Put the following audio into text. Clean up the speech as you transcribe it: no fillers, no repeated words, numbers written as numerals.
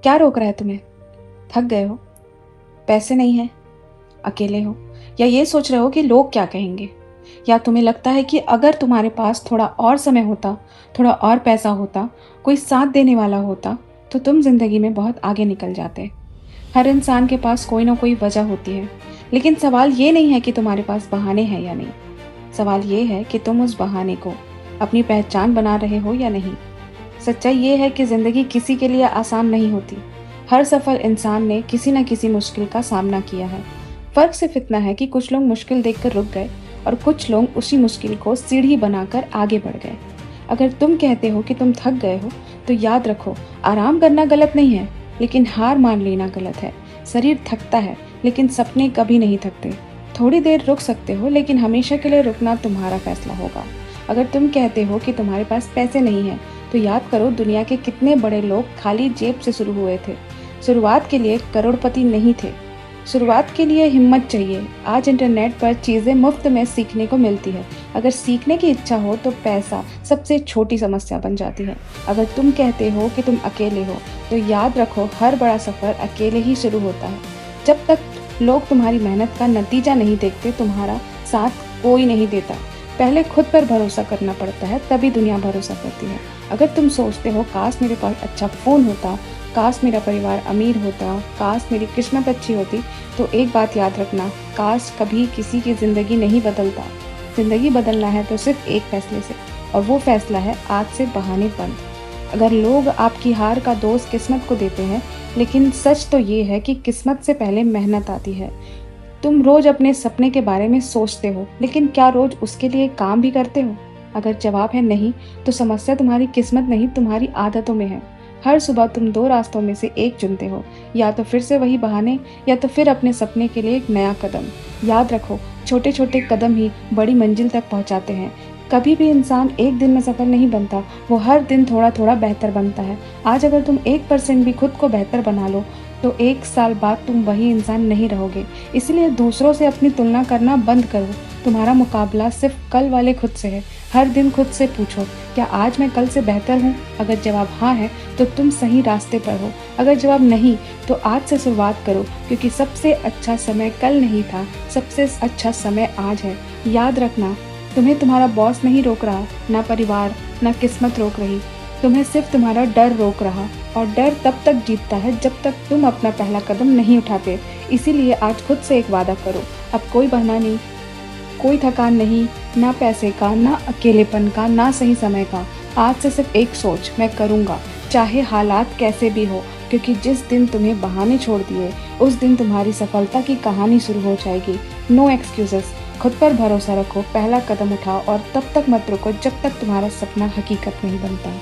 क्या रोक रहा है तुम्हें? थक गए हो? पैसे नहीं है? अकेले हो? या ये सोच रहे हो कि लोग क्या कहेंगे? या तुम्हें लगता है कि अगर तुम्हारे पास थोड़ा और समय होता, थोड़ा और पैसा होता, कोई साथ देने वाला होता, तो तुम ज़िंदगी में बहुत आगे निकल जाते? हर इंसान के पास कोई ना कोई वजह होती है, लेकिन सवाल ये नहीं है कि तुम्हारे पास बहाने हैं या नहीं। सवाल ये है कि तुम उस बहाने को अपनी पहचान बना रहे हो या नहीं। सच्चाई ये है कि ज़िंदगी किसी के लिए आसान नहीं होती। हर सफल इंसान ने किसी न किसी मुश्किल का सामना किया है। फ़र्क सिर्फ इतना है कि कुछ लोग मुश्किल देखकर रुक गए और कुछ लोग उसी मुश्किल को सीढ़ी बनाकर आगे बढ़ गए। अगर तुम कहते हो कि तुम थक गए हो, तो याद रखो, आराम करना गलत नहीं है, लेकिन हार मान लेना गलत है। शरीर थकता है, लेकिन सपने कभी नहीं थकते। थोड़ी देर रुक सकते हो, लेकिन हमेशा के लिए रुकना तुम्हारा फैसला होगा। अगर तुम कहते हो कि तुम्हारे पास पैसे नहीं हैं, तो याद करो, दुनिया के कितने बड़े लोग खाली जेब से शुरू हुए थे। शुरुआत के लिए करोड़पति नहीं थे। शुरुआत के लिए हिम्मत चाहिए। आज इंटरनेट पर चीज़ें मुफ्त में सीखने को मिलती है। अगर सीखने की इच्छा हो तो पैसा सबसे छोटी समस्या बन जाती है। अगर तुम कहते हो कि तुम अकेले हो, तो याद रखो, हर बड़ा सफ़र अकेले ही शुरू होता है। जब तक लोग तुम्हारी मेहनत का नतीजा नहीं देखते, तुम्हारा साथ कोई नहीं देता। पहले खुद पर भरोसा करना पड़ता है, तभी दुनिया भरोसा करती है। अगर तुम सोचते हो काश मेरे पास अच्छा फ़ोन होता, काश मेरा परिवार अमीर होता, काश मेरी किस्मत अच्छी होती, तो एक बात याद रखना, काश कभी किसी की ज़िंदगी नहीं बदलता। ज़िंदगी बदलना है तो सिर्फ एक फैसले से, और वो फैसला है आज से बहाने बंद। अगर लोग आपकी हार का दोष किस्मत को देते हैं, लेकिन सच तो ये है कि किस्मत से पहले मेहनत आती है। तुम रोज अपने सपने के बारे में सोचते हो, लेकिन क्या रोज उसके लिए काम भी करते हो? अगर जवाब है नहीं, तो समस्या तुम्हारी किस्मत नहीं, तुम्हारी आदतों में है। हर सुबह तुम दो रास्तों में से एक चुनते हो, या तो फिर से वही बहाने, या तो फिर अपने सपने के लिए एक नया कदम। याद रखो, छोटे छोटे कदम ही बड़ी मंजिल तक पहुंचाते हैं। कभी भी इंसान एक दिन में सफल नहीं बनता, वो हर दिन थोड़ा थोड़ा बेहतर बनता है। आज अगर तुम 1% भी खुद को बेहतर बना लो, तो 1 साल बाद तुम वही इंसान नहीं रहोगे। इसलिए दूसरों से अपनी तुलना करना बंद करो। तुम्हारा मुकाबला सिर्फ कल वाले खुद से है। हर दिन खुद से पूछो, क्या आज मैं कल से बेहतर हूँ? अगर जवाब हाँ है, तो तुम सही रास्ते पर हो। अगर जवाब नहीं, तो आज से शुरुआत करो, क्योंकि सबसे अच्छा समय कल नहीं था, सबसे अच्छा समय आज है। याद रखना, तुम्हें तुम्हारा बॉस नहीं रोक रहा, ना परिवार, ना किस्मत रोक रही। तुम्हें सिर्फ तुम्हारा डर रोक रहा, और डर तब तक जीतता है जब तक तुम अपना पहला कदम नहीं उठाते। इसीलिए आज खुद से एक वादा करो, अब कोई बहाना नहीं, कोई थकान नहीं, ना पैसे का, ना अकेलेपन का, ना सही समय का। आज से सिर्फ एक सोच, मैं करूँगा, चाहे हालात कैसे भी हो, क्योंकि जिस दिन तुम्हें बहाने छोड़ दिए, उस दिन तुम्हारी सफलता की कहानी शुरू हो जाएगी। No excuses. खुद पर भरोसा रखो, पहला कदम उठाओ, और तब तक मत रुको जब तक तुम्हारा सपना हकीकत नहीं बनता।